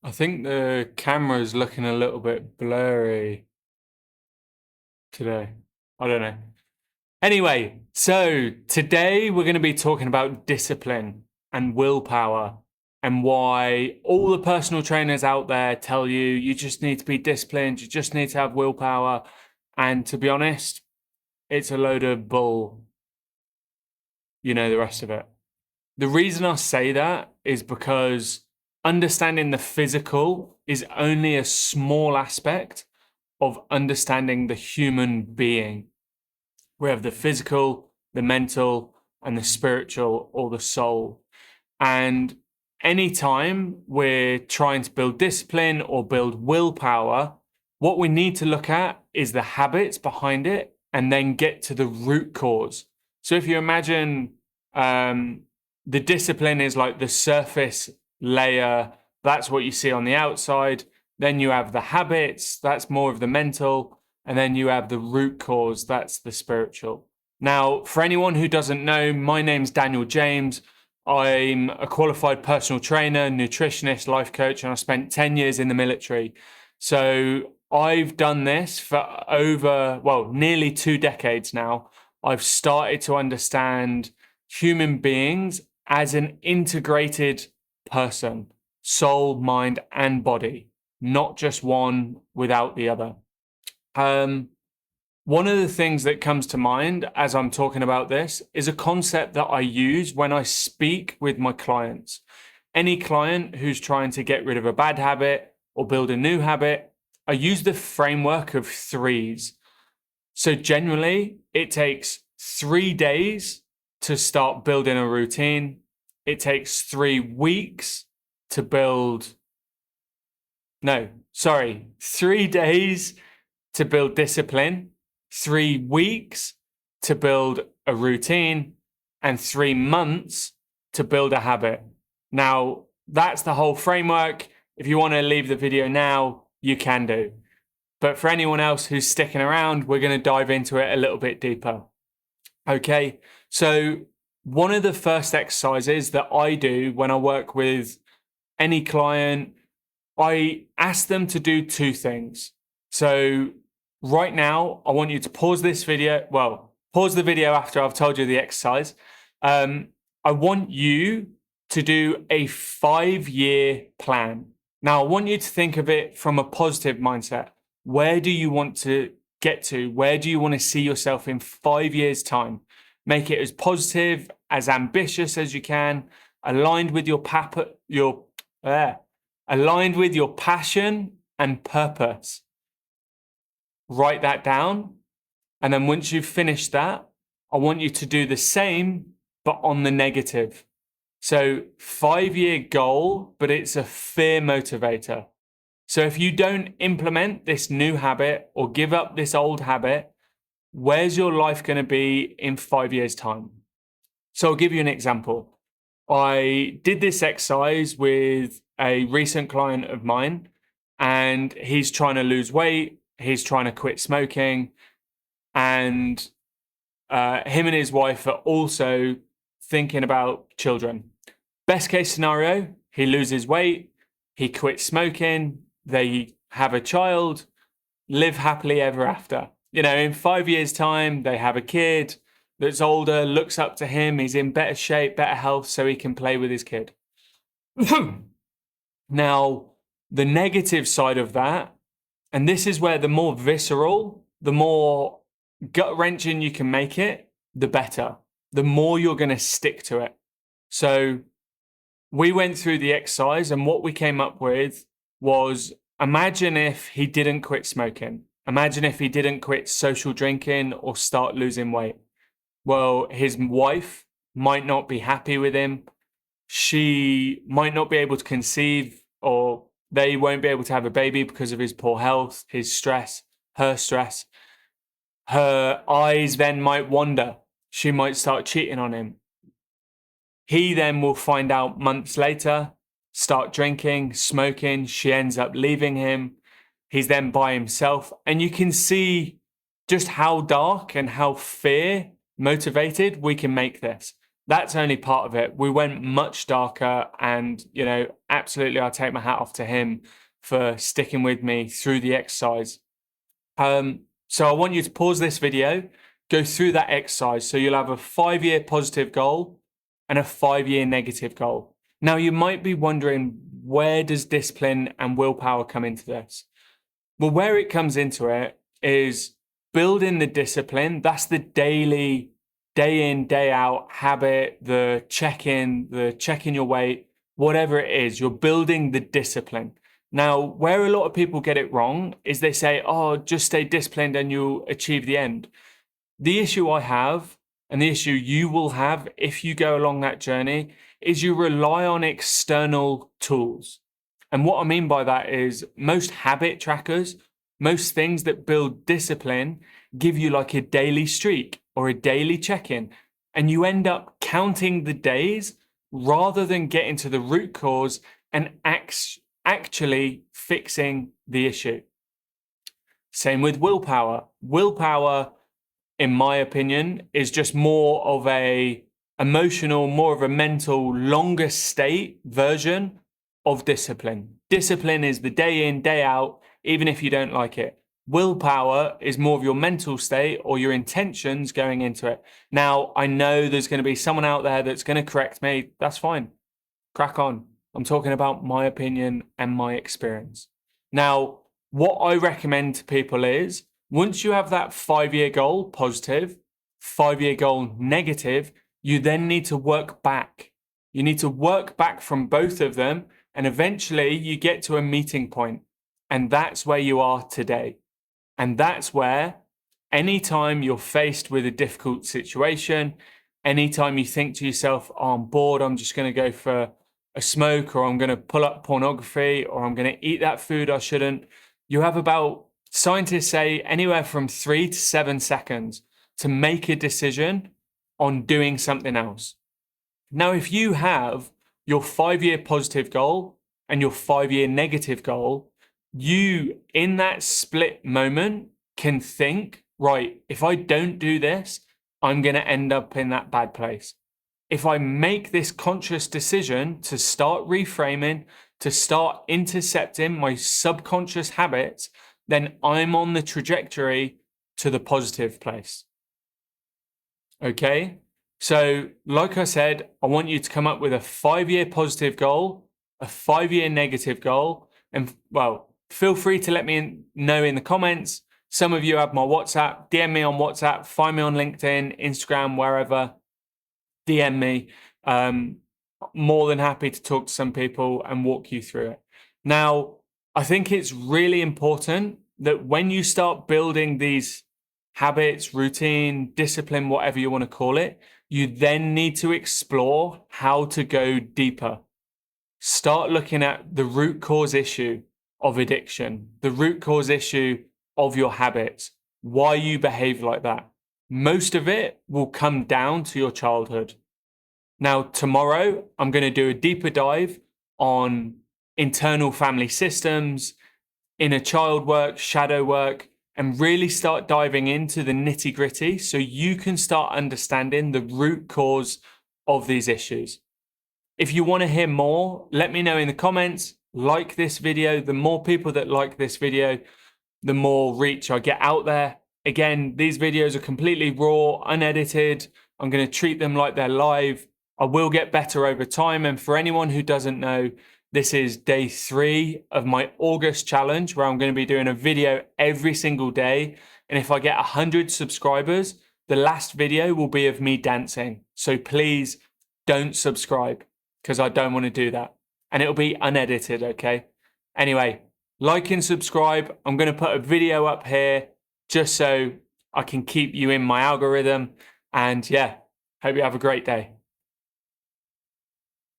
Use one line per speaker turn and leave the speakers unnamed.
I think the camera's looking a little bit blurry today. I don't know. Anyway, so today we're going to be talking about discipline and willpower and why all the personal trainers out there tell you you just need to be disciplined, you just need to have willpower. And to be honest, it's a load of bull. You know the rest of it. The reason I say that is because understanding the physical is only a small aspect of understanding the human being. We have the physical, the mental, and the spiritual or the soul. And anytime we're trying to build discipline or build willpower, what we need to look at is the habits behind it and then get to the root cause. So if you imagine the discipline is like the surface layer, that's what you see on the outside. Then you have the habits, that's more of the mental. And then you have the root cause, that's the spiritual. Now, for anyone who doesn't know, my name's Daniel James. I'm a qualified personal trainer, nutritionist, life coach, and I spent 10 years in the military. So I've done this for nearly 2 decades now. I've started to understand human beings as an integrated person, soul, mind, and body, not just one without the other. One of the things that comes to mind as I'm talking about this is a concept that I use when I speak with my clients. Any client who's trying to get rid of a bad habit or build a new habit, I use the framework of threes. So generally, it takes 3 days to start building a routine. It takes 3 weeks to build. 3 days to build discipline, 3 weeks to build a routine, and 3 months to build a habit. Now, that's the whole framework. If you want to leave the video now, you can do. But for anyone else who's sticking around, we're going to dive into it a little bit deeper. Okay, so one of the first exercises that I do when I work with any client, I ask them to do 2 things. So right now, I want you to pause this video. Well, pause the video after I've told you the exercise. I want you to do a 5-year plan. Now, I want you to think of it from a positive mindset. Where do you want to get to? Where do you want to see yourself in 5 years' time? Make it as positive, as ambitious as you can, aligned with your passion and purpose. Write that down. And then once you've finished that, I want you to do the same, but on the negative. So 5-year goal, but it's a fear motivator. So if you don't implement this new habit or give up this old habit, where's your life going to be in 5 years' time? So I'll give you an example. I did this exercise with a recent client of mine, and he's trying to lose weight. He's trying to quit smoking, and him and his wife are also thinking about children. Best case scenario, he loses weight, he quits smoking, they have a child, live happily ever after. You know, in 5 years' time, they have a kid that's older, looks up to him, he's in better shape, better health, so he can play with his kid. Now, the negative side of that, and this is where the more visceral, the more gut-wrenching you can make it, the better. The more you're going to stick to it. So we went through the exercise, and what we came up with was, imagine if he didn't quit smoking. Imagine if he didn't quit social drinking or start losing weight. Well, his wife might not be happy with him. She might not be able to conceive, or they won't be able to have a baby because of his poor health, his stress, her stress. Her eyes then might wander. She might start cheating on him. He then will find out months later, start drinking, smoking. She ends up leaving him. He's then by himself. And you can see just how dark and how fear motivated we can make this. That's only part of it. We went much darker, and, absolutely, I take my hat off to him for sticking with me through the exercise. So I want you to pause this video, go through that exercise. So you'll have a 5-year positive goal and a 5-year negative goal. Now, you might be wondering, where does discipline and willpower come into this? Well, where it comes into it is building the discipline. That's the daily, day in, day out habit, the checking your weight, whatever it is, you're building the discipline. Now, where a lot of people get it wrong is they say, oh, just stay disciplined and you'll achieve the end. The issue I have, and the issue you will have if you go along that journey, is you rely on external tools. And what I mean by that is most habit trackers, most things that build discipline give you like a daily streak or a daily check-in, and you end up counting the days rather than getting to the root cause and actually fixing the issue. Same with willpower. Willpower, in my opinion, is just more of a emotional, more of a mental, longer state version of discipline. Discipline is the day in, day out, even if you don't like it. Willpower is more of your mental state or your intentions going into it. Now, I know there's going to be someone out there that's going to correct me. That's fine. Crack on. I'm talking about my opinion and my experience. Now, what I recommend to people is, once you have that 5-year goal, positive, 5-year goal, negative, you then need to work back. You need to work back from both of them, and eventually you get to a meeting point. And that's where you are today. And that's where anytime you're faced with a difficult situation, anytime you think to yourself, oh, I'm bored, I'm just going to go for a smoke, or I'm going to pull up pornography, or I'm going to eat that food I shouldn't, you have about, scientists say, anywhere from 3 to 7 seconds to make a decision on doing something else. Now, if you have your 5-year positive goal and your 5-year negative goal, you, in that split moment, can think, right, if I don't do this, I'm going to end up in that bad place. If I make this conscious decision to start reframing, to start intercepting my subconscious habits, then I'm on the trajectory to the positive place. Okay? So, like I said, I want you to come up with a 5-year positive goal, a 5-year negative goal, and, well, feel free to let me know in the comments. Some of you have my WhatsApp. DM me on WhatsApp, find me on LinkedIn, Instagram, wherever. DM me. More than happy to talk to some people and walk you through it. Now, I think it's really important that when you start building these habits, routine, discipline, whatever you want to call it, you then need to explore how to go deeper. Start looking at the root cause issue of addiction, the root cause issue of your habits, why you behave like that. Most of it will come down to your childhood. Now, tomorrow, I'm going to do a deeper dive on internal family systems, inner child work, shadow work, and really start diving into the nitty-gritty so you can start understanding the root cause of these issues. If you want to hear more, let me know in the comments. Like this video. The more people that like this video, the more reach I get out there. Again, these videos are completely raw, unedited. I'm going to treat them like they're live. I will get better over time. And for anyone who doesn't know, this is day 3 of my August challenge, where I'm going to be doing a video every single day. And if I get 100 subscribers, the last video will be of me dancing. So please don't subscribe, because I don't want to do that. And it'll be unedited, okay? Anyway, like and subscribe. I'm going to put a video up here just so I can keep you in my algorithm. And yeah, hope you have a great day.